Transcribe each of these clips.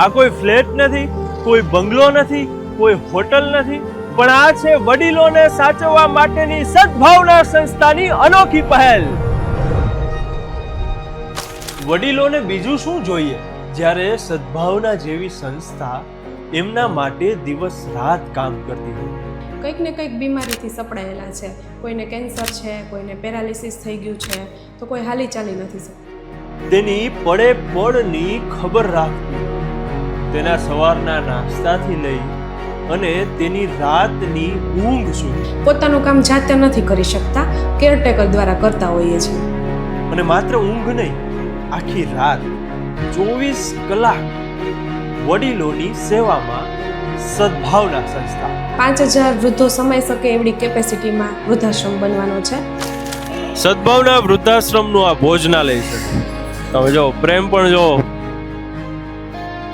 આ કોઈ ફ્લેટ નથી, કોઈ બંગલો નથી, કોઈ હોટલ નથી, પણ આ છે વડીલોને સાચવવા માટેની સદભાવના સંસ્થાની અનોખી પહેલ. વડીલોને બીજું શું જોઈએ જ્યારે સદભાવના જેવી સંસ્થા એમના માટે દિવસ રાત કામ કરતી હોય. કંઈક ને કંઈક બીમારીથી સપડાયેલા છે. કોઈને કેન્સર છે, કોઈને પેરાલિસિસ થઈ ગયું છે, તો કોઈ હાલી ચાલી નથી શકતું. તેની પડે પડની ખબર રાખવી, તેના સવારના નાસ્તાથી લઈ અને તેની રાતની ઊંઘ સુધી પોતાનું કામ જાતે નથી કરી શકતા, કેરટેકર દ્વારા કરતા હોઈએ છીએ. અને માત્ર ઊંઘ નહીં, આખી રાત 24 કલાક વડીલોની સેવામાં સદભાવના સંસ્થા. 5000 વૃદ્ધો સમાઈ શકે એવડી કેપેસિટીમાં વૃદ્ધાશ્રમ બનવાનો છે. સદભાવના વૃદ્ધાશ્રમનું આ ભોજનાલય છે. તમે જો પ્રેમ પણ જો.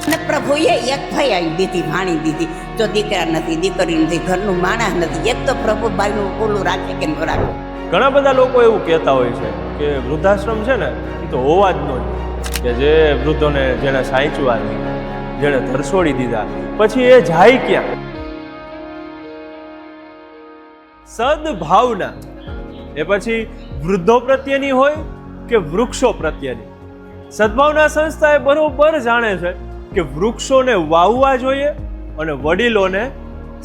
અને પ્રભુએ એક ભાઈ આવી દીધી, ભાણી દીધી. જો દીકરા નથી, દીકરી નથી, ઘરનું માણસ નથી, એક તો પ્રભુ બાઈનું ઓલું રાખે કે ન રાખે. ઘણા બધા લોકો એવું કહેતા હોય છે કે વૃદ્ધાશ્રમ છે ને એ તો હોવા જ ન જોઈએ, કે જે વૃદ્ધોને જેને સાચવા નહીં, જેને ધરસોડી દીધા, પછી એ જાય ક્યાં? સદભાવના એ પછી વૃદ્ધો પ્રત્યેની હોય કે વૃક્ષો પ્રત્યેની. સદભાવના સંસ્થા એ બરોબર જાણે છે કે વૃક્ષોને વાવવા જોઈએ અને વડીલોને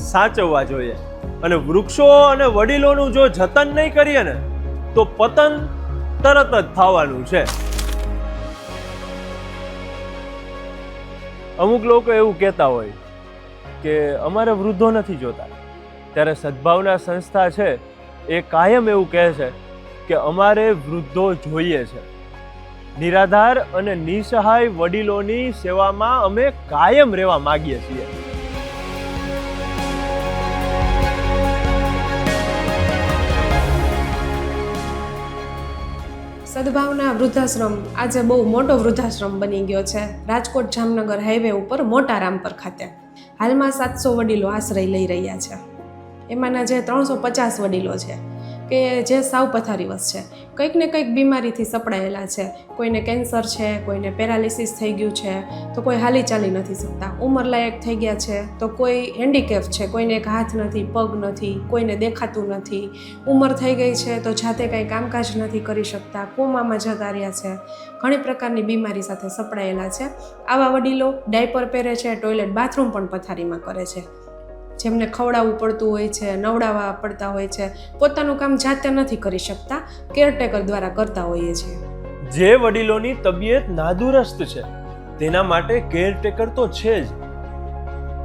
સાચવવા જોઈએ. અને વૃક્ષો અને વડીલોનું જો જતન નહીં કરીએ ને તો પતન તરત જ થવાનું છે. અમુક લોકો એવું કહેતા હોય કે અમારે વૃદ્ધો નથી જોતા, ત્યારે સદભાવના સંસ્થા છે એ કાયમ એવું કહે છે કે અમારે વૃદ્ધો જોઈએ છે. નિરાધાર અને નિસહાય વડીલોની સેવામાં અમે કાયમ રહેવા માંગીએ છીએ. સદભાવના વૃદ્ધાશ્રમ આજે બહુ મોટો વૃદ્ધાશ્રમ બની ગયો છે. રાજકોટ જામનગર હાઈવે ઉપર મોટા રામપર ખાતે હાલમાં 700 વડીલો આશ્રય લઈ રહ્યા છે. એમાંના જે 350 વડીલો છે કે જે સાવ પથારીવશ છે, કંઈક ને કંઈક બીમારીથી સપડાયેલા છે. કોઈને કેન્સર છે, કોઈને પેરાલિસિસ થઈ ગયું છે, તો કોઈ હાલી ચાલી નથી શકતા. ઉંમરલાયક થઈ ગયા છે તો કોઈ હેન્ડીકેપ છે, કોઈને એક હાથ નથી, પગ નથી, કોઈને દેખાતું નથી. ઉંમર થઈ ગઈ છે તો જાતે કાંઈ કામકાજ નથી કરી શકતા, કોમામાં જતા રહ્યા છે. ઘણી પ્રકારની બીમારી સાથે સપડાયેલા છે. આવા વડીલો ડાયપર પહેરે છે, ટોયલેટ બાથરૂમ પણ પથારીમાં કરે છે. જેમને ખવડાવવું પડતું હોય છે, નવડાવવા પડતા હોય છે, પોતાનું કામ જાતે નથી કરી શકતા, કેરટેકર દ્વારા કરતા હોઈએ છીએ. જે વડીલોની તબિયત નાદુરસ્ત છે તેના માટે કેરટેકર તો છે જ,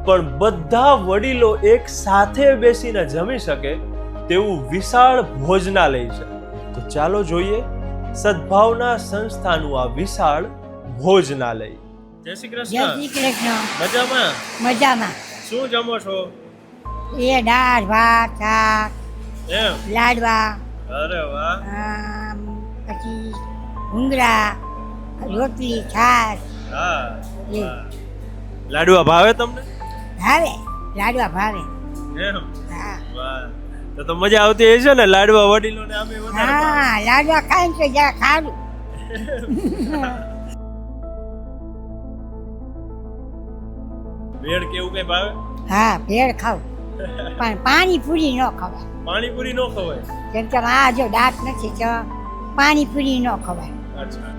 પણ બધા વડીલો એક સાથે બેસીને જમી શકે તેવું વિશાળ ભોજનાલય છે. તો ચાલો જોઈએ સદભાવના સંસ્થાનું આ વિશાળ ભોજનાલય. જય શ્રી જય કૃષ્ણ. શ્રી કૃષ્ણ. મજામાં? મજામાં. શું જમો છો? એ દાળ ભાત શાક એમ? લાડવા, અરે વાહ. પછી ભૂંગળા, રોટલી, છાશ. હા. એ લાડવા ભાવે તમને? ભાવે, લાડવા ભાવે. એમ? હા વાહ. તો મજા આવતી હશે ને લાડવા વડીલોને આમે વધારે ભાવે. હા, લાડવા ખાઈને તો જરા ખારું. ભેળ કેવું કઈ ભાવે? હા, ભેળ ખાવું, પણ પાણીપુરી ન ખવાય. પાણીપુરી નો ખવાય? કેમ કે આ જો દાંત નથી તો પાણીપુરી ન ખવાય. અચ્છા.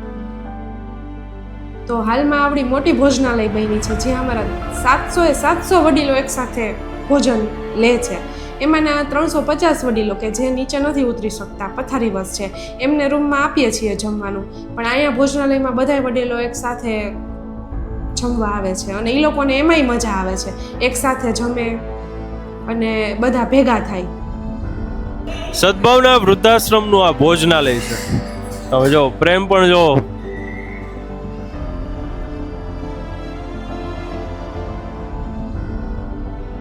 તો હાલમાં આવડી મોટી ભોજનાલય બની છે જ્યાં અમારા 700 વડીલો એકસાથે ભોજન લે છે. એમાંના 350 વડીલો કે જે નીચે નથી ઉતરી શકતા, પથારીવશ છે, એમને રૂમમાં આપીએ છીએ જમવાનું. પણ અહીંયા ભોજનાલયમાં બધા વડીલો એકસાથે જમવા આવે છે અને એ લોકોને એમાંય મજા આવે છે, એકસાથે જમે અને બધા ભેગા થાય. સદભાવના વૃદ્ધાશ્રમનું આ ભોજનાલય છે. તમે જો પ્રેમ પણ જો.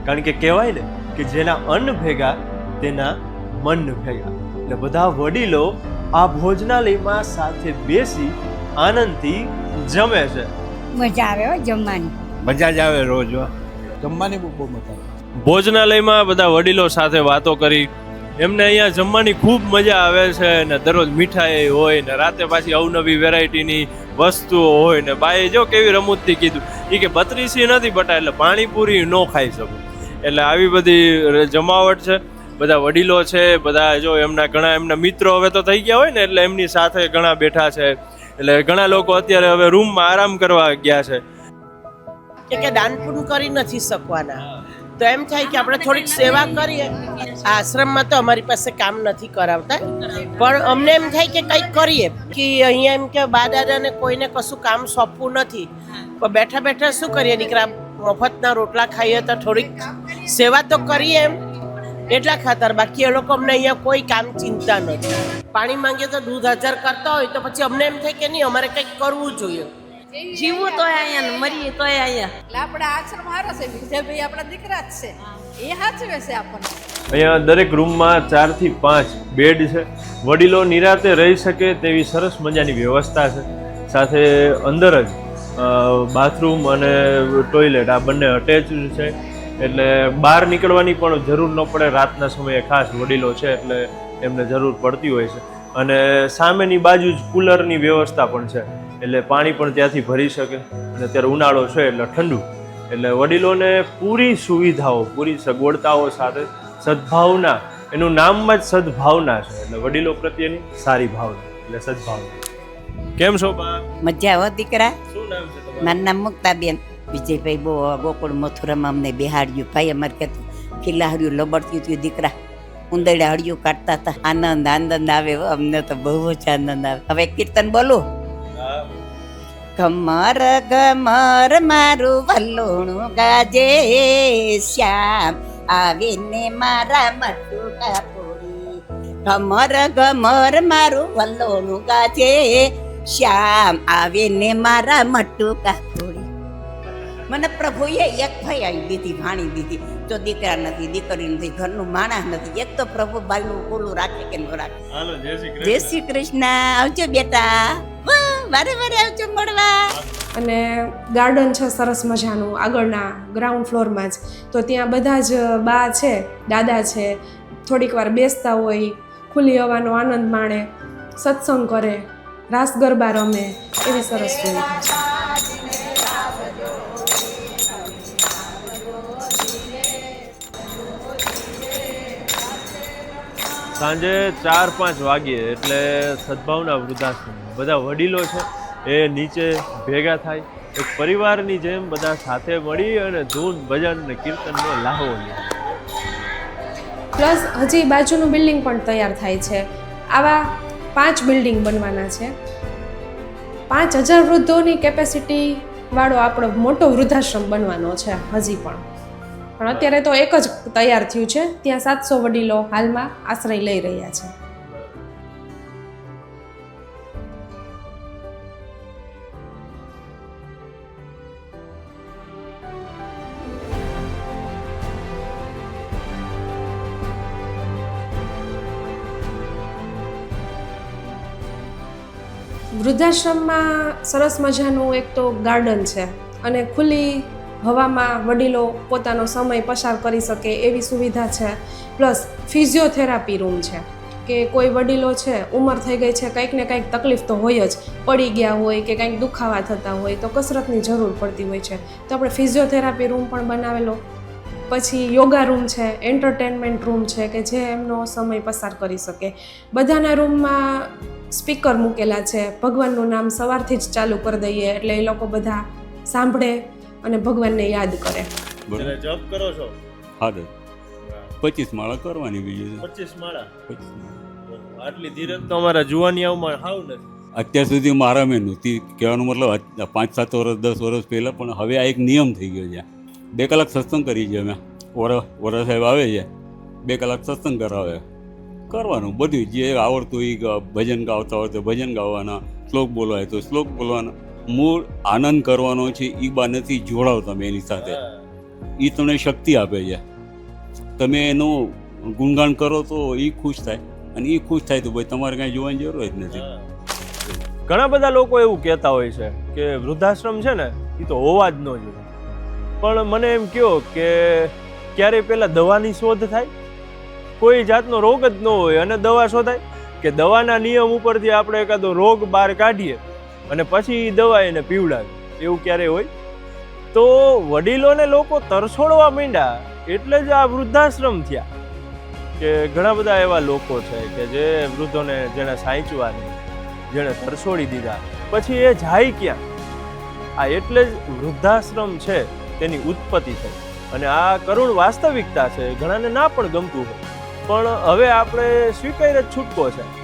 કારણ કે કહેવાય ને કે જેના અન્ન ભેગા તેના મન ભેગા. એટલે બધા વડીલો આ ભોજનાલયમાં સાથે બેસી આનંદથી જમે છે. મજા આવે હો જમવાની. મજા જ આવે રોજ જમવાની બહુ મજા આવે. ભોજનાલયમાં બધા વડીલો સાથે વાતો કરી, એમને અહીંયા જમવાની ખૂબ મજા આવે છે ને દરરોજ મીઠાઈ હોય ને રાતે પાછી અવનવી વેરાયટીની વસ્તુઓ હોય ને બાએ જો કેવી રમૂજથી કીધું એ કે 32 નથી બટા, એટલે પાણીપુરી ન ખાઈ શકું. એટલે આવી બધી જમાવટ છે. બધા વડીલો છે, બધા જો એમના મિત્રો હવે તો થઈ ગયા હોય ને, એટલે એમની સાથે ઘણા બેઠા છે. એટલે ઘણા લોકો અત્યારે હવે રૂમમાં આરામ કરવા ગયા છે. કે દાન પૂર્ણ કરી નથી શકવાના, તો એમ થાય કે આપણે થોડીક સેવા કરીએ. આ આશ્રમમાં તો અમારી પાસે કામ નથી કરાવતા, પણ અમને એમ થાય કે કંઈક કરીએ. કે અહીંયા એમ કે બા દાદાને કોઈને કશું કામ સોંપવું નથી, પણ બેઠા બેઠા શું કરીએ દીકરા, મફતના રોટલા ખાઈએ તો થોડીક સેવા તો કરીએ એમ, એટલા ખાતર. બાકી એ લોકો અમને અહીંયા કોઈ કામ ચિંતા નથી. પાણી માંગીએ તો દૂધ હાજર કરતા હોય તો પછી અમને એમ થાય કે નહીં, અમારે કંઈક કરવું જોઈએ. જીવવું તોય અહીંયા ને મરીએ તોય અહીંયા. એટલે આપણા આશ્રમ હારો છે, વિજયભાઈ આપણા દીકરા જ છે, એ સાચવે છે આપણને. અહીંયા દરેક રૂમમાં 4 થી 5 બેડ છે. વડીલો નિરાતે રહી શકે તેવી સરસ મજાની વ્યવસ્થા છે. સાથે અંદર જ બાથરૂમ અને ટોયલેટ આ બંને અટેચ્ડ છે, એટલે બહાર નીકળવાની પણ જરૂર ન પડે. રાતના સમયે ખાસ વડીલો છે એટલે એમને જરૂર પડતી હોય છે. અને સામેની બાજુ જ કુલરની વ્યવસ્થા પણ છે, એટલે પાણી પણ ત્યાંથી ભરી શકે. અને અત્યારે ઉનાળો છે એટલે ઠંડુ, એટલે વડીલોને પૂરી સુવિધાઓ, પૂરી સગવડતાઓ સાથે સદભાવના, એનું નામમાં જ સદભાવના છે, એટલે વડીલો પ્રત્યેની સારી ભાવના, એટલે સદભાવના. કેમ છો બા? મજા હો દીકરા. શું નામ છે તમારું? મારું નામ મુક્તાબેન. વિજયભાઈ બહુ ગોકુળ મથુરામાં અમને બેહાડ્યું. ભાઈ અમારે કહેતું ખીલાહર્યું લબડતું હતું દીકરા, ઉંદરડા હળિયું કાઢતા હતા. આનંદ આવે હો, અમને તો બહુ જ આનંદ આવે. હવે કીર્તન બોલું. ઘમર ઘમર મારું વલ્લોણું ગાજે શ્યામ, આવીને મારા મટુકા પૂરી. ઘમર ઘમર મારું વલ્લોણું ગાજે શ્યામ, આવીને મારા મટુકા પૂરી. મને પ્રભુએ એક ભાઈ આવી દીધી, ભાણી દીધી. જો દીકરા નથી, દીકરી નથી, ઘરનું માણસ નથી, એક તો પ્રભુ બાઈનું કોલું રાખે કે ન રાખે. હાલો, જય શ્રી કૃષ્ણ. જય શ્રી કૃષ્ણ. આવજો બેટા, વારે વારે આવજો મળવા. અને ગાર્ડન છે સરસ મજાનું આગળના ગ્રાઉન્ડ ફ્લોરમાં જ, તો ત્યાં બધા જ બા છે, દાદા છે, થોડીક વાર બેસતા હોય, ખુલ્લી હવાનો આનંદ માણે, સત્સંગ કરે, રાસ ગરબા રમે, એવી સરસ સુવિધા છે. સાંજે 4-5 વાગ્યે એટલે સદભાવના વૃદ્ધાશ્રમ બધા વડીલો છે એ નીચે ભેગા થાય, એક પરિવારની જેમ બધા સાથે મળી અને ધૂન ભજન અને કીર્તનનો લાહવો લે. પ્લસ હજી બાજુનું બિલ્ડિંગ પણ તૈયાર થાય છે. આવા 5 બિલ્ડિંગ બનવાના છે. 5000 વૃદ્ધોની કેપેસિટી વાળો આપણો મોટો વૃદ્ધાશ્રમ બનવાનો છે હજી પણ અત્યારે તો એક જ તૈયાર થયું છે. ત્યાં 700 વડીલો હાલમાં આશ્રય લઈ રહ્યા છે. વૃદ્ધાશ્રમમાં સરસ મજાનું એક તો ગાર્ડન છે અને ખુલ્લી હવામાં વડીલો પોતાનો સમય પસાર કરી શકે એવી સુવિધા છે. પ્લસ ફિઝિયોથેરાપી રૂમ છે કે કોઈ વડીલો છે, ઉંમર થઈ ગઈ છે, કંઈક ને કંઈક તકલીફ તો હોય જ, પડી ગયા હોય કે કંઈક દુખાવા થતા હોય તો કસરતની જરૂર પડતી હોય છે, તો આપણે ફિઝિયોથેરાપી રૂમ પણ બનાવેલો. પછી યોગા રૂમ છે, એન્ટરટેનમેન્ટ રૂમ છે કે જે એમનો સમય પસાર કરી શકે. બધાના રૂમમાં સ્પીકર મૂકેલા છે, ભગવાનનું નામ સવારથી જ ચાલુ કરી દઈએ એટલે એ લોકો બધા સાંભળે અને ભગવાનને યાદ કરે. એટલે જપ કરો છો? હા, 25 માળા કરવાની. બીજું 25 માળા. આટલી ધીરજ તો અમારા જુવાનિયાઓમાં હાવ નથી. અત્યાર સુધી મારા મેં નહોતી. કહેવાનો મતલબ 5-7 વર્ષ 10 વર્ષ પહેલાં, પણ હવે આ એક નિયમ થઈ ગયો છે. 2 કલાક સત્સંગ કરી છે અમે. વરા સાહેબ આવે છે, 2 કલાક સત્સંગ કરાવે, કરવાનું બધું જે આવડતું એ ભજન ગાવતા હોય તો ભજન ગાવાના, શ્લોક બોલવા હોય તો શ્લોક બોલવાના. મૂળ આનંદ કરવાનો છે. એ બાનેથી જોડાવ તમે એની સાથે, એ તમને શક્તિ આપે છે. તમે એનું ગુણગાન કરો તો એ ખુશ થાય, અને એ ખુશ થાય તો ભાઈ તમારે કાંઈ જોવાની જરૂર જ નથી. ઘણા બધા લોકો એવું કહેતા હોય છે કે વૃદ્ધાશ્રમ છે ને એ તો હોવા જ ન જોઈએ, પણ મને એમ કહો કે ક્યારેય પહેલાં દવાની શોધ થાય? કોઈ જાતનો રોગ જ ન હોય અને દવા શોધાય? કે દવાના નિયમ ઉપરથી આપણે એકાદો રોગ બહાર કાઢીએ અને પછી દવા એને પીવડાવે, એવું ક્યારેય હોય? તો વડીલોને લોકો તરછોડવા માંડ્યા એટલે જ આ વૃદ્ધાશ્રમ થયા. કે ઘણા બધા એવા લોકો છે કે જે વૃદ્ધોને જેણે સાચવા નહીં, જેણે તરછોડી દીધા, પછી એ જાય ક્યાં? આ એટલે જ વૃદ્ધાશ્રમ છે તેની ઉત્પત્તિ થઈ. અને આ કરુણ વાસ્તવિકતા છે, ઘણાને ના પણ ગમતું હોય, પણ હવે આપણે સ્વીકારી જ છૂટકો છે.